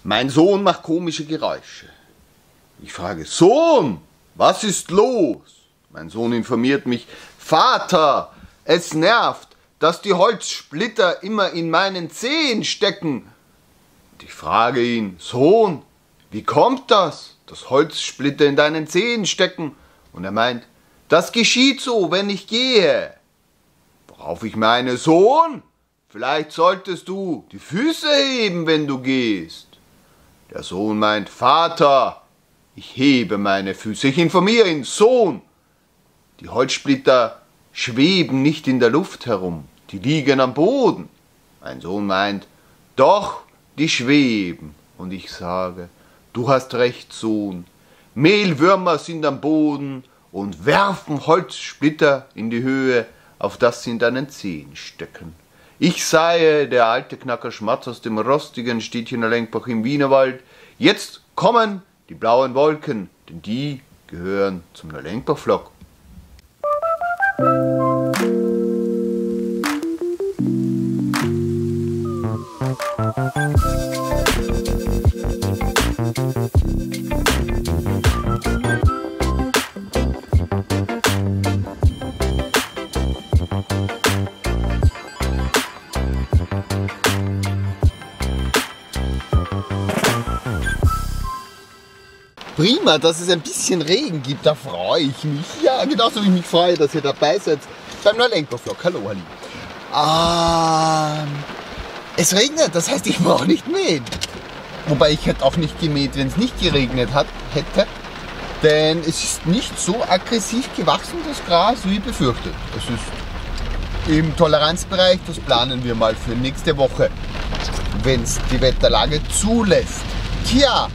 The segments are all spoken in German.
Mein Sohn macht komische Geräusche. Ich frage, Sohn, was ist los? Mein Sohn informiert mich, Vater, es nervt, dass die Holzsplitter immer in meinen Zehen stecken. Und ich frage ihn, Sohn, wie kommt das, dass Holzsplitter in deinen Zehen stecken? Und er meint, das geschieht so, wenn ich gehe. Worauf ich meine, Sohn, vielleicht solltest du die Füße heben, wenn du gehst. Der Sohn meint, Vater, ich hebe meine Füße. Ich informiere ihn, Sohn, die Holzsplitter schweben nicht in der Luft herum, die liegen am Boden. Mein Sohn meint, doch, die schweben. Und ich sage, du hast recht, Sohn, Mehlwürmer sind am Boden und werfen Holzsplitter in die Höhe, auf das sie in deinen Zehen stecken. Ich sei der alte Knacker Schmatz aus dem rostigen Städtchen Lenkbach im Wienerwald. Jetzt kommen die blauen Wolken, denn die gehören zum Lenkbach-Flock. Prima, dass es ein bisschen Regen gibt, da freue ich mich. Ja, genauso wie ich mich freue, dass ihr dabei seid beim Lenkbach-Vlog. Hallo, Halli. Es regnet, das heißt, ich brauche nicht mähen. Wobei ich hätte auch nicht gemäht, wenn es nicht geregnet hätte. Denn es ist nicht so aggressiv gewachsen, das Gras, wie befürchtet. Es ist im Toleranzbereich, das planen wir mal für nächste Woche, wenn es die Wetterlage zulässt. Tja,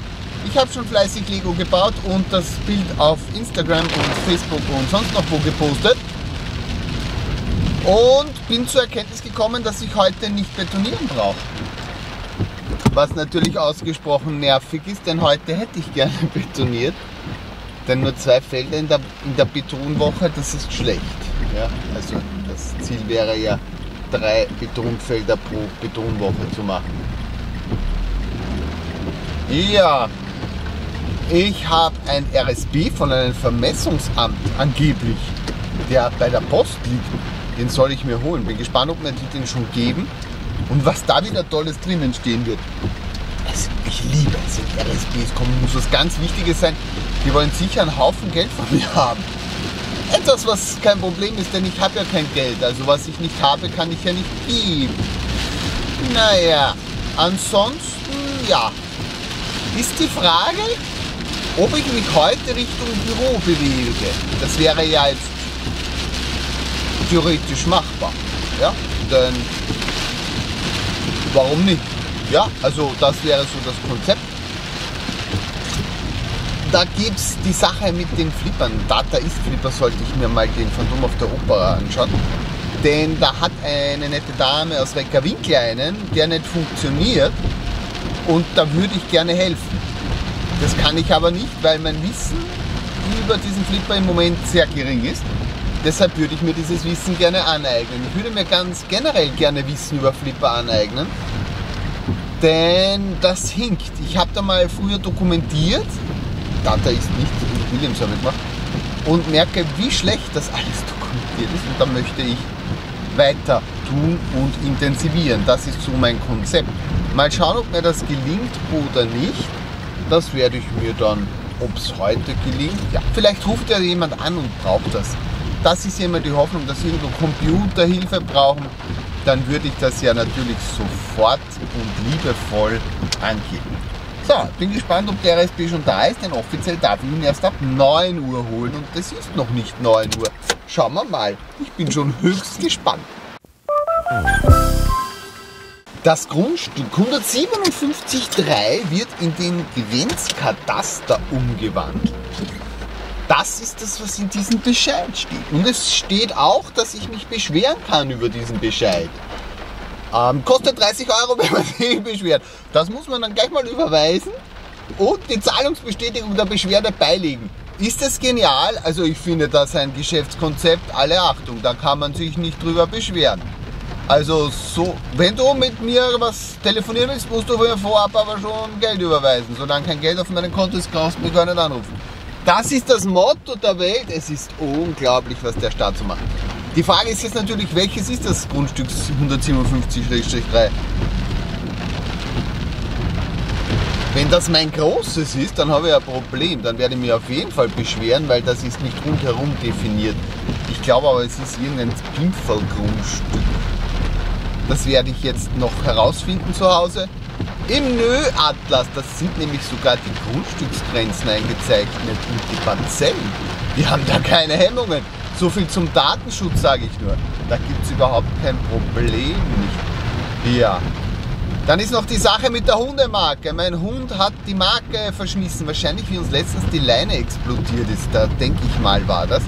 ich habe schon fleißig Lego gebaut und das Bild auf Instagram und Facebook und sonst noch wo gepostet. Und bin zur Erkenntnis gekommen, dass ich heute nicht betonieren brauche. Was natürlich ausgesprochen nervig ist, denn heute hätte ich gerne betoniert. Denn nur 2 Felder in der Betonwoche, das ist schlecht. Ja, also das Ziel wäre ja 3 Betonfelder pro Betonwoche zu machen. Ja. Ich habe ein RSB von einem Vermessungsamt angeblich, der bei der Post liegt. Den soll ich mir holen. Bin gespannt, ob mir die den schon geben und was da wieder Tolles drinnen stehen wird. Also ich liebe es, RSBs kommen, muss was ganz Wichtiges sein. Die wollen sicher einen Haufen Geld von mir haben. Etwas, was kein Problem ist, denn ich habe ja kein Geld. Also was ich nicht habe, kann ich ja nicht geben. Naja, ansonsten, ja, ist die Frage, ob ich mich heute Richtung Büro bewege. Das wäre ja jetzt theoretisch machbar. Ja? Denn warum nicht? Ja, also das wäre so das Konzept. Da gibt es die Sache mit den Flippern. Data ist Flipper, sollte ich mir mal den Phantom auf der Oper anschauen. Denn da hat eine nette Dame aus Reckerwinkel einen, der nicht funktioniert. Und da würde ich gerne helfen. Das kann ich aber nicht, weil mein Wissen über diesen Flipper im Moment sehr gering ist. Deshalb würde ich mir dieses Wissen gerne aneignen. Ich würde mir ganz generell gerne Wissen über Flipper aneignen. Denn das hinkt. Ich habe da mal früher dokumentiert, Data ist nicht, Williams habe ich gemacht, und merke, wie schlecht das alles dokumentiert ist. Und da möchte ich weiter tun und intensivieren. Das ist so mein Konzept. Mal schauen, ob mir das gelingt oder nicht. Das werde ich mir dann, ob es heute gelingt. Ja, vielleicht ruft ja jemand an und braucht das. Das ist ja immer die Hoffnung, dass irgendwo Computerhilfe brauchen. Dann würde ich das ja natürlich sofort und liebevoll angeben. So, bin gespannt, ob der RSB schon da ist, denn offiziell darf ich ihn erst ab 9 Uhr holen und es ist noch nicht 9 Uhr. Schauen wir mal. Ich bin schon höchst gespannt. Das Grundstück 157,3 wird in den Grenzkataster umgewandelt. Das ist das, was in diesem Bescheid steht. Und es steht auch, dass ich mich beschweren kann über diesen Bescheid. Kostet 30 €, wenn man sich beschwert. Das muss man dann gleich mal überweisen und die Zahlungsbestätigung der Beschwerde beilegen. Ist das genial? Also ich finde das ein Geschäftskonzept, alle Achtung, da kann man sich nicht drüber beschweren. Also so, wenn du mit mir was telefonieren willst, musst du mir vorab aber schon Geld überweisen. Solange kein Geld auf meinem Konto ist, kannst du mich gar nicht anrufen. Das ist das Motto der Welt. Es ist unglaublich, was der Staat so macht. Die Frage ist jetzt natürlich, welches ist das Grundstück 157-3? Wenn das mein großes ist, dann habe ich ein Problem. Dann werde ich mich auf jeden Fall beschweren, weil das ist nicht rundherum definiert. Ich glaube aber, es ist irgendein Pimpferl-Grundstück. Das werde ich jetzt noch herausfinden zu Hause. Im Nö-Atlas, das sind nämlich sogar die Grundstücksgrenzen eingezeichnet und die Parzellen. Die haben da keine Hemmungen. So viel zum Datenschutz, sage ich nur. Da gibt es überhaupt kein Problem nicht. Ja. Dann ist noch die Sache mit der Hundemarke. Mein Hund hat die Marke verschmissen. Wahrscheinlich wie uns letztens die Leine explodiert ist. Da denke ich mal war das.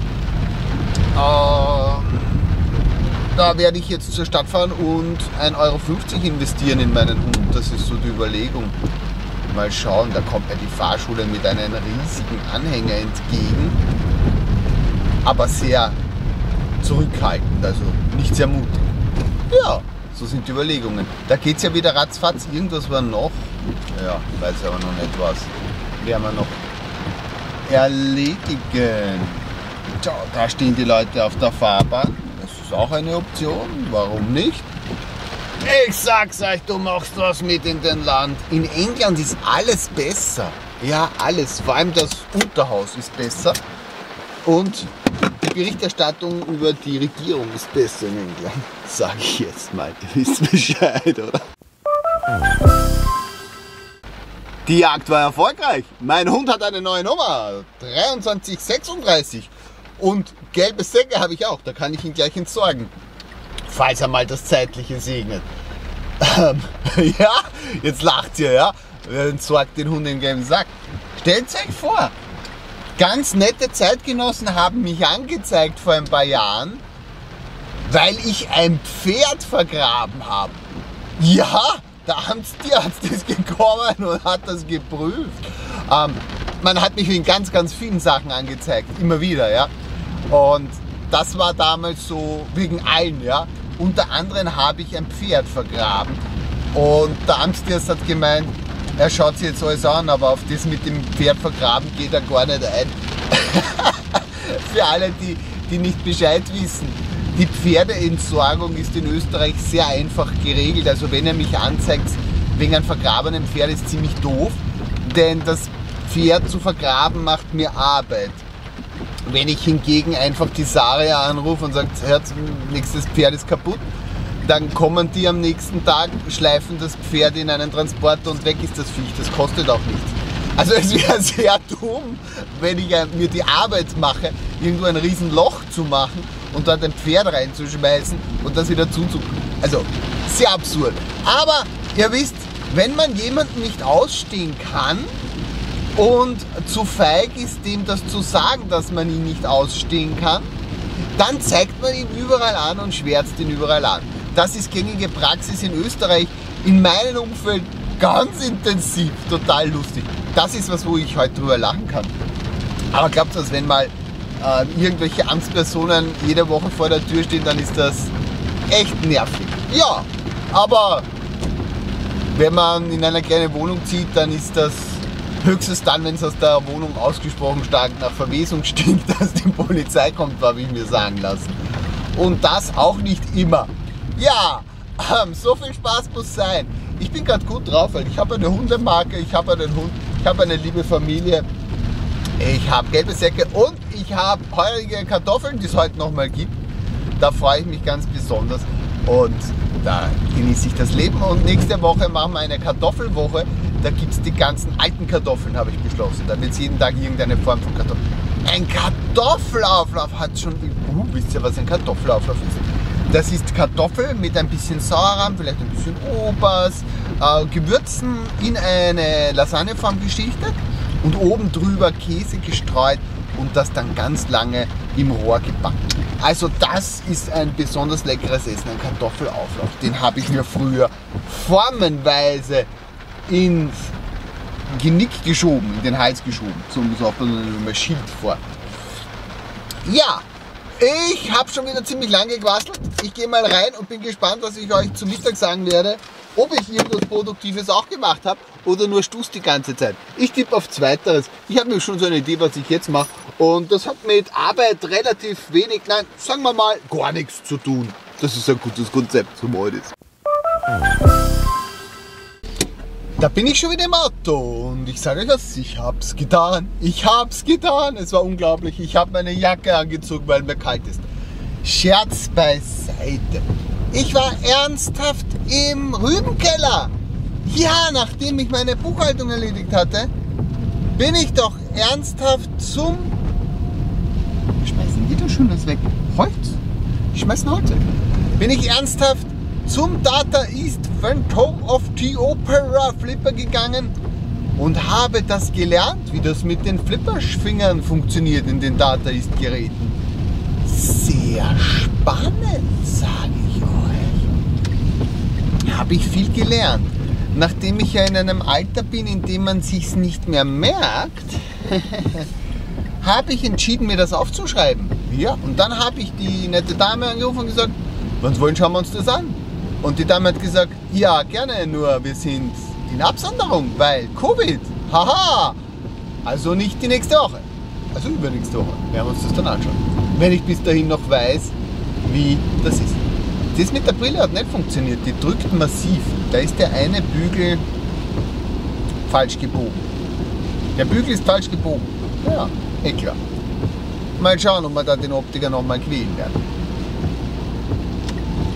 Da werde ich jetzt zur Stadt fahren und 1,50 € investieren in meinen Hund. Das ist so die Überlegung. Mal schauen, da kommt mir die Fahrschule mit einem riesigen Anhänger entgegen. Aber sehr zurückhaltend, also nicht sehr mutig. Ja, so sind die Überlegungen. Da geht es ja wieder ratzfatz. Irgendwas war noch. Ja, weiß aber noch nicht was. Werden wir noch erledigen. Tja, da stehen die Leute auf der Fahrbahn. Das ist auch eine Option. Warum nicht? Ich sag's euch, du machst was mit in den Land. In England ist alles besser. Ja, alles. Vor allem das Unterhaus ist besser. Und die Berichterstattung über die Regierung ist besser in England. Sag ich jetzt mal. Ihr wisst Bescheid, oder? Die Jagd war erfolgreich. Mein Hund hat eine neue Nummer. 2336. Und gelbe Säcke habe ich auch. Da kann ich ihn gleich entsorgen. Falls er mal das Zeitliche segnet. Ja, jetzt lacht ihr, ja. Wer entsorgt den Hund in den gelben Sack? Stellt euch vor. Ganz nette Zeitgenossen haben mich angezeigt vor ein paar Jahren, weil ich ein Pferd vergraben habe. Ja, der Amtstierarzt ist gekommen und hat das geprüft. Man hat mich wegen ganz, ganz vielen Sachen angezeigt, immer wieder, ja. Und das war damals so wegen allen, ja. Unter anderem habe ich ein Pferd vergraben. Und der Amtstierarzt hat gemeint, er schaut sich jetzt alles an, aber auf das mit dem Pferd vergraben geht er gar nicht ein. Für alle, die nicht Bescheid wissen, die Pferdeentsorgung ist in Österreich sehr einfach geregelt. Also wenn er mich anzeigt wegen einem vergrabenen Pferd, ist ziemlich doof, denn das Pferd zu vergraben macht mir Arbeit. Wenn ich hingegen einfach die Saria anrufe und sage, Herz, nächstes Pferd ist kaputt, dann kommen die am nächsten Tag, schleifen das Pferd in einen Transporter und weg ist das Viech. Das kostet auch nichts. Also es wäre sehr dumm, wenn ich mir die Arbeit mache, irgendwo ein riesen Loch zu machen und dort ein Pferd reinzuschmeißen und das wieder Also sehr absurd. Aber ihr wisst, wenn man jemanden nicht ausstehen kann und zu feig ist, dem das zu sagen, dass man ihn nicht ausstehen kann, dann zeigt man ihn überall an und schwärzt ihn überall an. Das ist gängige Praxis in Österreich, in meinem Umfeld ganz intensiv, total lustig. Das ist was, wo ich heute drüber lachen kann. Aber glaubt das, wenn mal irgendwelche Amtspersonen jede Woche vor der Tür stehen, dann ist das echt nervig. Ja, aber wenn man in einer kleinen Wohnung zieht, dann ist das höchstens dann, wenn es aus der Wohnung ausgesprochen stark nach Verwesung stinkt, dass die Polizei kommt, habe ich mir sagen lassen. Und das auch nicht immer. Ja, so viel Spaß muss sein. Ich bin gerade gut drauf, weil ich habe eine Hundemarke, ich habe einen Hund, ich habe eine liebe Familie, ich habe gelbe Säcke und ich habe heurige Kartoffeln, die es heute nochmal gibt. Da freue ich mich ganz besonders und da genieße ich das Leben. Und nächste Woche machen wir eine Kartoffelwoche. Da gibt es die ganzen alten Kartoffeln, habe ich beschlossen. Da wird es jeden Tag irgendeine Form von Kartoffeln. Ein Kartoffelauflauf hat schon... wisst ihr, was ein Kartoffelauflauf ist? Das ist Kartoffel mit ein bisschen Sauerrahm, vielleicht ein bisschen Obers, Gewürzen in eine Lasagneform geschichtet und oben drüber Käse gestreut und das dann ganz lange im Rohr gebacken. Also das ist ein besonders leckeres Essen, ein Kartoffelauflauf. Den habe ich mir früher formenweise ins Genick geschoben, in den Hals geschoben. So hat man ein Schild vor. Ja, ich habe schon wieder ziemlich lange gequasselt. ich gehe mal rein und bin gespannt, was ich euch zum Mittag sagen werde. Ob ich irgendwas Produktives auch gemacht habe oder nur Stuss die ganze Zeit. Ich tippe auf Zweiteres. Ich habe mir schon so eine Idee, was ich jetzt mache. Und das hat mit Arbeit relativ wenig, nein, sagen wir mal, gar nichts zu tun. Das ist ein gutes Konzept, so mal ist. Da bin ich schon wieder im Auto und ich sage euch was, ich hab's getan. Ich hab's getan. Es war unglaublich. Ich habe meine Jacke angezogen, weil mir kalt ist. Scherz beiseite. Ich war ernsthaft im Rübenkeller. Ja, nachdem ich meine Buchhaltung erledigt hatte, bin ich doch ernsthaft zum... Wir schmeißen wieder Schönes weg. Holz? Ich schmeißen Holz weg. Bin ich ernsthaft zum Data East Phantom of the Opera Flipper gegangen und habe das gelernt, wie das mit den Flipperfingern funktioniert in den Data East Geräten. Sehr spannend, sage ich euch. Habe ich viel gelernt. Nachdem ich ja in einem Alter bin, in dem man sich's nicht mehr merkt, habe ich entschieden, mir das aufzuschreiben. Ja, und dann habe ich die nette Dame angerufen und gesagt, wann wollen, schauen wir uns das an. Und die Dame hat gesagt, ja, gerne, nur wir sind in Absonderung, weil Covid. Haha! Also nicht die nächste Woche. Also übernächste Woche. Werden wir uns das dann anschauen. Wenn ich bis dahin noch weiß, wie das ist. Das mit der Brille hat nicht funktioniert. Die drückt massiv. Da ist der eine Bügel falsch gebogen. Der Bügel ist falsch gebogen. Ja, klar. Mal schauen, ob wir da den Optiker nochmal quälen werden.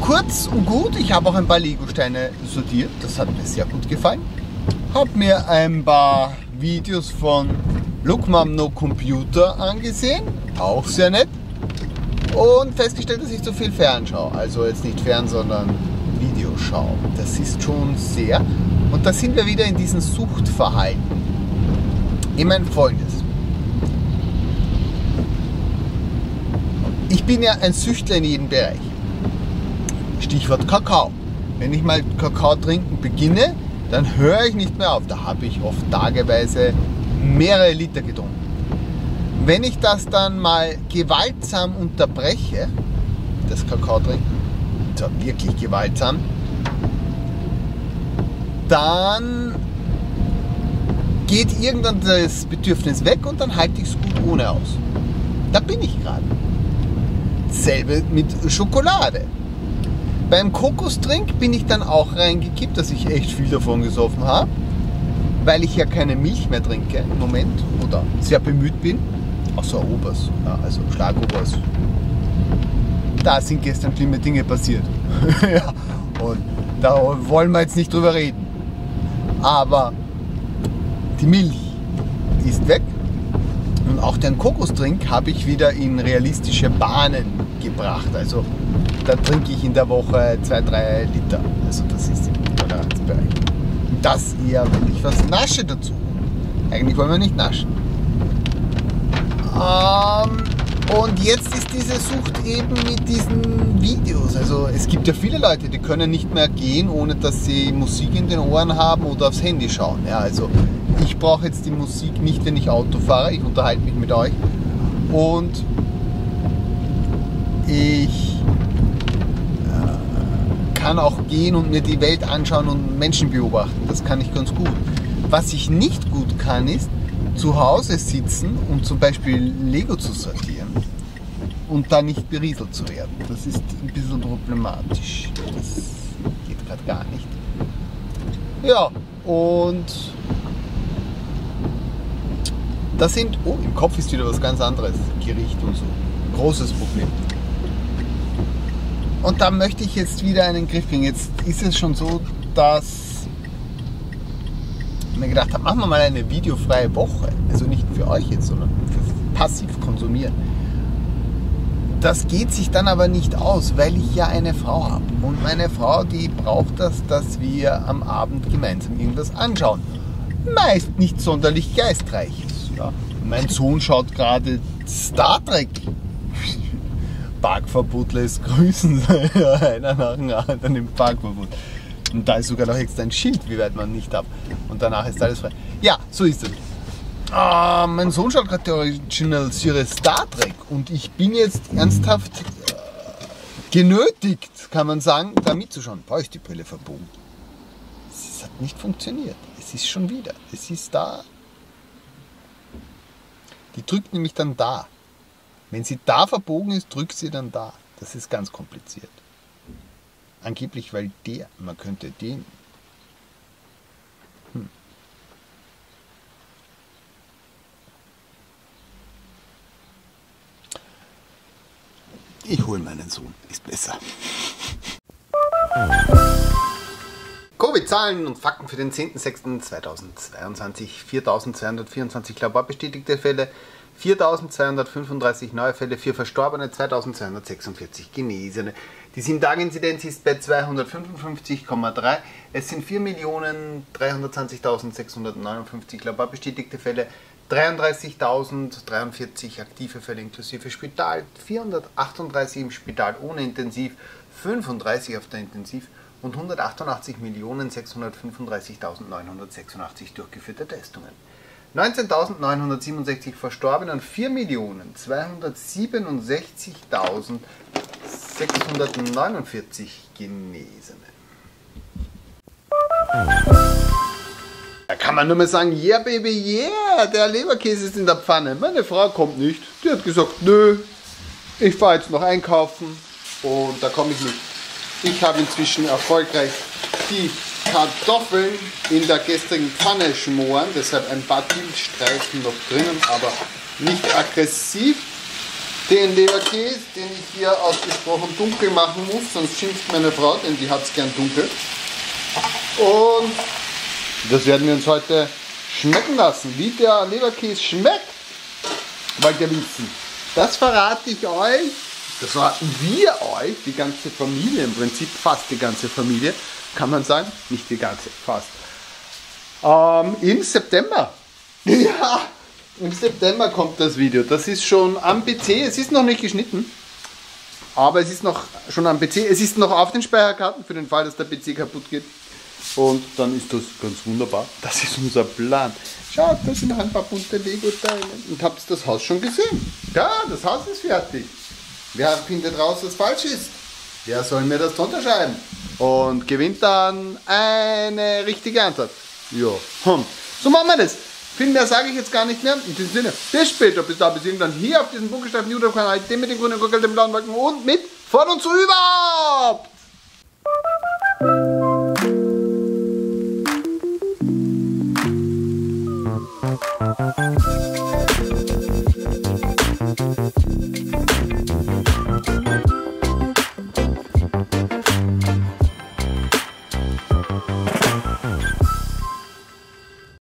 Kurz und gut, ich habe auch ein paar Lego-Steine sortiert. Das hat mir sehr gut gefallen. Habe mir ein paar Videos von Look Mom No Computer angesehen. Auch sehr nett. Und festgestellt, dass ich zu viel fernschaue. Also jetzt nicht fern, sondern Video schaue. Das ist schon sehr. Und da sind wir wieder in diesem Suchtverhalten. Ich meine Folgendes. Ich bin ja ein Süchtler in jedem Bereich. Stichwort Kakao. Wenn ich mal Kakao trinken beginne, dann höre ich nicht mehr auf. Da habe ich oft tageweise mehrere Liter getrunken. Wenn ich das dann mal gewaltsam unterbreche, das Kakao trinken, und zwar wirklich gewaltsam, dann geht irgendwann das Bedürfnis weg und dann halte ich es gut ohne aus. Da bin ich gerade. Selbe mit Schokolade. Beim Kokostrink bin ich dann auch reingekippt, dass ich echt viel davon gesoffen habe, weil ich ja keine Milch mehr trinke im Moment oder sehr bemüht bin. Außer Obers, ja, also Schlagobers. Da sind gestern schlimme Dinge passiert. Ja, und da wollen wir jetzt nicht drüber reden. Aber die Milch ist weg und auch den Kokostrink habe ich wieder in realistische Bahnen gebracht. Also da trinke ich in der Woche 2-3 Liter. Also das ist im Toleranzbereich. Und das eher, wenn ich was nasche dazu. Eigentlich wollen wir nicht naschen. Und jetzt ist diese Sucht eben mit diesen Videos. Also es gibt ja viele Leute, die können nicht mehr gehen, ohne dass sie Musik in den Ohren haben oder aufs Handy schauen. Ja, also ich brauche jetzt die Musik nicht, wenn ich Auto fahre. Ich unterhalte mich mit euch. Und ich kann auch gehen und mir die Welt anschauen und Menschen beobachten. Das kann ich ganz gut. Was ich nicht gut kann, ist zu Hause sitzen und zum Beispiel Lego zu sortieren und da nicht berieselt zu werden. Das ist ein bisschen problematisch. Das geht gerade gar nicht. Ja, und das sind, oh, im Kopf ist wieder was ganz anderes. Gericht und so. Großes Problem. Und da möchte ich jetzt wieder einen Griff kriegen. Jetzt ist es schon so, dass ich mir gedacht habe, machen wir mal eine videofreie Woche. Also nicht für euch jetzt, sondern für passiv konsumieren. Das geht sich dann aber nicht aus, weil ich ja eine Frau habe. Und meine Frau, die braucht das, dass wir am Abend gemeinsam irgendwas anschauen. Meist nicht sonderlich Geistreiches. Ja. Mein Sohn schaut gerade Star Trek. Parkverbot lässt grüßen, einer nach dem anderen im Parkverbot. Und da ist sogar noch extra ein Schild, wie weit man nicht darf. Und danach ist alles frei. Ja, so ist es. Mein Sohn schaut gerade die Original Series Star Trek und ich bin jetzt ernsthaft genötigt, kann man sagen, da mitzuschauen. Boah, ist die Brille verbogen. Es hat nicht funktioniert. Es ist schon wieder. Es ist da. Die drückt nämlich dann da. Wenn sie da verbogen ist, drückt sie dann da. Das ist ganz kompliziert. Angeblich, weil man könnte den. Ich hole meinen Sohn, ist besser. Covid-Zahlen und Fakten für den 10.06.2022. 4.224 laborbestätigte Fälle, 4.235 neue Fälle, 4 Verstorbene, 2.246 Genesene. Die 7-Tage-Inzidenz ist bei 255,3. Es sind 4.320.659 laborbestätigte Fälle, 33.043 aktive Fälle inklusive Spital, 438 im Spital ohne Intensiv, 35 auf der Intensiv und 188.635.986 durchgeführte Testungen. 19.967 Verstorbene und 4.267.649 Genesene. Da kann man nur mal sagen, yeah baby, yeah, der Leberkäse ist in der Pfanne. Meine Frau kommt nicht. Die hat gesagt, nö, ich fahre jetzt noch einkaufen und da komme ich nicht. Ich habe inzwischen erfolgreich die Kartoffeln in der gestrigen Pfanne schmoren, deshalb ein paar Dillstreifen noch drinnen, aber nicht aggressiv. Den Leberkäse, den ich hier ausgesprochen dunkel machen muss, sonst schimpft meine Frau, denn die hat es gern dunkel. Und das werden wir uns heute schmecken lassen. Wie der Leberkäse schmeckt, wollt ihr wissen. Das verrate ich euch, das verraten wir euch, die ganze Familie, im Prinzip fast die ganze Familie, kann man sagen, nicht die ganze, fast. Im September. Ja, im September kommt das Video. Das ist schon am PC, es ist noch nicht geschnitten, aber es ist noch schon am PC. Es ist noch auf den Speicherkarten für den Fall, dass der PC kaputt geht. Und dann ist das ganz wunderbar. Das ist unser Plan. Schaut, da sind noch ein paar bunte Lego-Teile. Und habt ihr das Haus schon gesehen? Ja, das Haus ist fertig. Wer findet raus, was falsch ist? Wer soll mir das drunter schreiben? Und gewinnt dann eine richtige Antwort. Ja, so machen wir das. Viel mehr sage ich jetzt gar nicht mehr. In diesem Sinne, bis später, bis da, bis irgendwann hier auf diesem Buckelstreifen YouTube-Kanal, den mit den grünen Gurkel, den blauen Wolken und mit von und zu überhaupt.